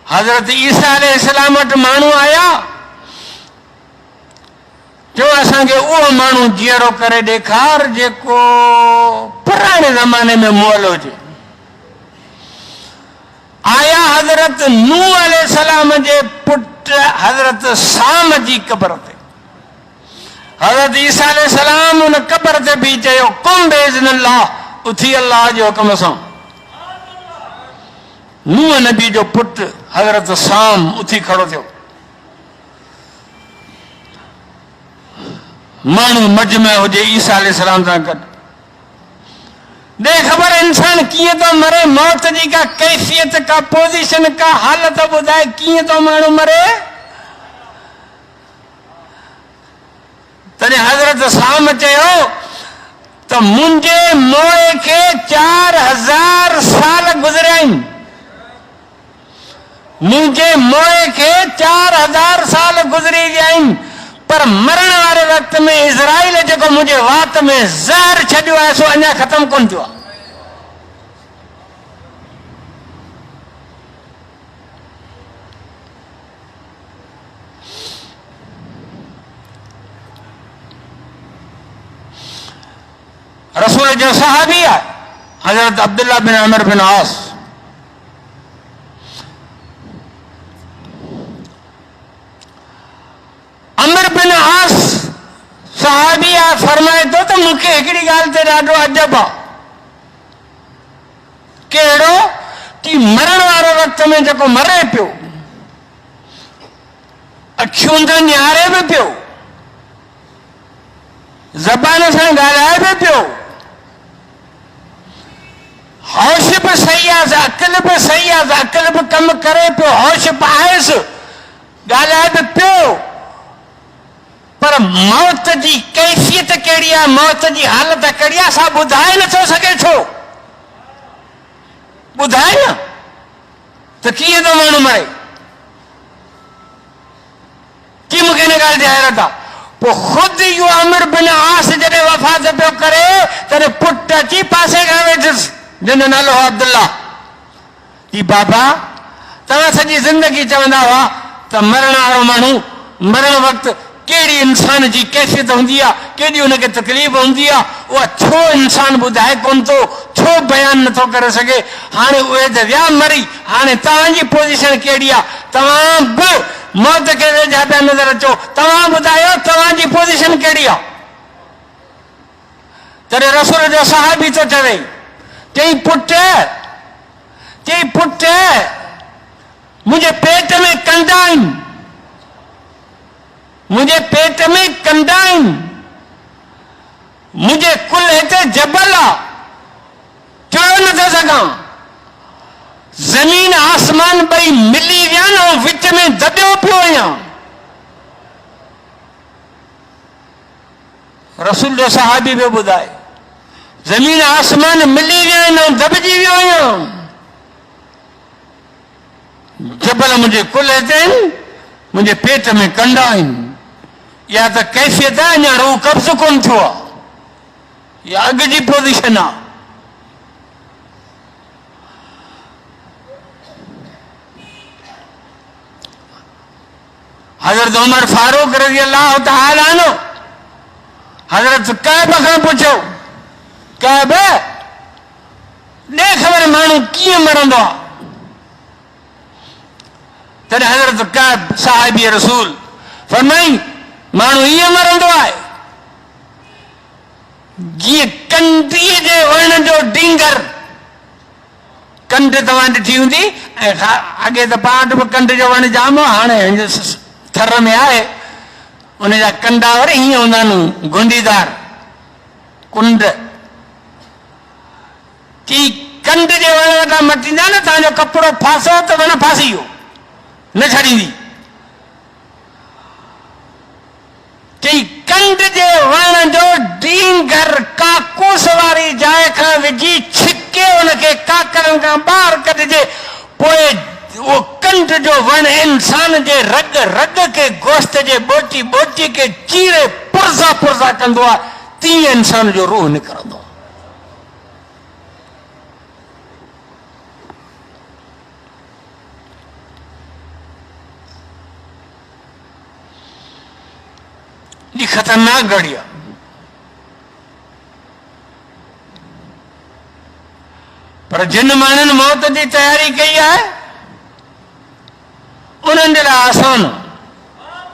हज़रत ईसा अलैहिस्सलाम वटि माण्हू आया, चयो असांखे उहो माण्हू जीअरो करे ॾेखार जेको पुराणे ज़माने में मुअल हुजे। आया हज़रत नूह अलैहिस्सलाम जे पुट हज़रत साम जी क़ब्र ते। हज़रत ईसा अलैहिस्सलाम उन क़ब्र ते भी चयो कुम बेइज़्निल्लाह, उथी अल्लाह जे हुक्म सां। नूह नबी जो पुट हज़रत साम उथी खड़ो थियो। माण्हू मजमे हुजे ईसा अलैहिस्सलाम सां गॾु। दे ख़बर इंसान कीअं थो मरे, मौत जी का कैफियत, का पोजीशन, का हालत ॿुधाए कीअं थो माण्हू मरे। तॾहिं हज़रत साम चयो त मुंहिंजे मोए खे 4000 साल गुज़रिया आहिनि। मुंहिंजे मोए खे 4000 साल गुज़री विया आहिनि, पर मरण वारे वक़्त में इज़राइल जेको मुंहिंजे वात में ज़हर छॾियो आहे सो अञा ख़तमु कोन थियो आहे। रसूल जो सहाबी है हजरत अब्दुल्ला बिन अमर बिन आस। अमर बिन आस सहाबी है, फरमाए तो मूंखे हिकिड़ी ॻाल्हि ते ॾाढो अजब आहे। कहिड़ो कि मरण वारे वक़्त में जेको मरे पियो, अखियूं त निहारे बि पियो, ज़बान सां ॻाल्हाए बि पियो, होश भी सही आहे, अक़ल भी सही आहे, अक़ल भी कम करे पियो, होश भी आहेसि, ॻाल्हाए भी पियो, पर मौत जी कैफियत कहिड़ी आहे, मौत जी हालत कहिड़ी आहे, असां ॿुधाए नथो सघे। छो ॿुधाए न त कीअं थो माण्हू मरे। की मूंखे हिन ॻाल्हि जी हैरत आहे। पोइ ख़ुदि इहो अमर बिन आस जॾहिं वफ़ात पियो करे तॾहिं पुट अची पासे खां वेठुसि, जंहिंजो नालो हो अब्दुल्ला। की बाबा तव्हां सॼी ज़िंदगी चवंदा हुआ त मरण वारो माण्हू मरण वक़्तु कहिड़ी इंसान जी कैफ़ियत हूंदी आहे, केॾी हुनखे तकलीफ़ हूंदी आहे, उहा छो इंसान ॿुधाए कोन थो, छो बयानु नथो करे सघे। हाणे उहे त विया मरी, हाणे तव्हांजी पोज़ीशन कहिड़ी आहे, तव्हां बि मौत खे वेझा पिया नज़र अचो, तव्हां ॿुधायो तव्हांजी पोज़ीशन कहिड़ी आहे। तॾहिं रसूल जो सहाबी थो चवे, चई पुट मुंहिंजे पेट में कंदा आहिनि, मुंहिंजे पेट में कंदा आहिनि, मुंहिंजे कुल हिते जबल आहे, चढ़ नथो सघां, ज़मीन आसमान ॿई मिली विया ऐं विच में दॿियो पियो आहियां। रसूल जो सहाबी बि ॿुधाए, ज़मीन आसमान मिली विया आहिनि ऐं दॿिजी वियो आहियां, जबल मुंहिंजे कुल हिते आहिनि, मुंहिंजे पेट में कंदा आहिनि। या त कैफियत आहे, अञा रूह कब्ज़ कोन थियो आहे, या अॻु जी पोज़ीशन आहे। हज़रत उमर फारूक रज़ी अल्लाह तआला अन्हु हज़रत कैब खां पुछो, कैब ॾे ख़बर माण्हू कीअं मरंदो आहे। तॾहिं हज़रत कैब साहिबी रसूल फरमाई, माण्हू ईअं मरंदो आहे जीअं कंडीअ जे वण जो डींगर। कंड तव्हां ॾिठी हूंदी, ऐं अॻे त पाण वटि बि कंड जो वण जाम हो, हाणे थर में आहे, उनजा कंडा वरी हीअं हूंदा आहिनि गुंडीदार कुंड। की कंड जे वण वटां मटींदा न, तव्हांजो कपिड़ो फासो त वण फासी वियो, न छॾींदी। चई कंड जे वण जो डींगर काकूस वारी जाइ खां विझी छिके उनखे काकरनि खां ॿाहिरि कढिजे, पोइ उहो कंड जो वण इंसान जे रग रग के गोश्त जे ॿोटी ॿोटी के चीरे पुरज़ा पुरज़ा कंदो आहे, तीअं इंसान जो रूह निकिरंदो आहे। जी खतरनाक घड़ी आहे। पर जिन माण्हुनि मौत जी तयारी कई आहे उन्हनि जे लाइ आसान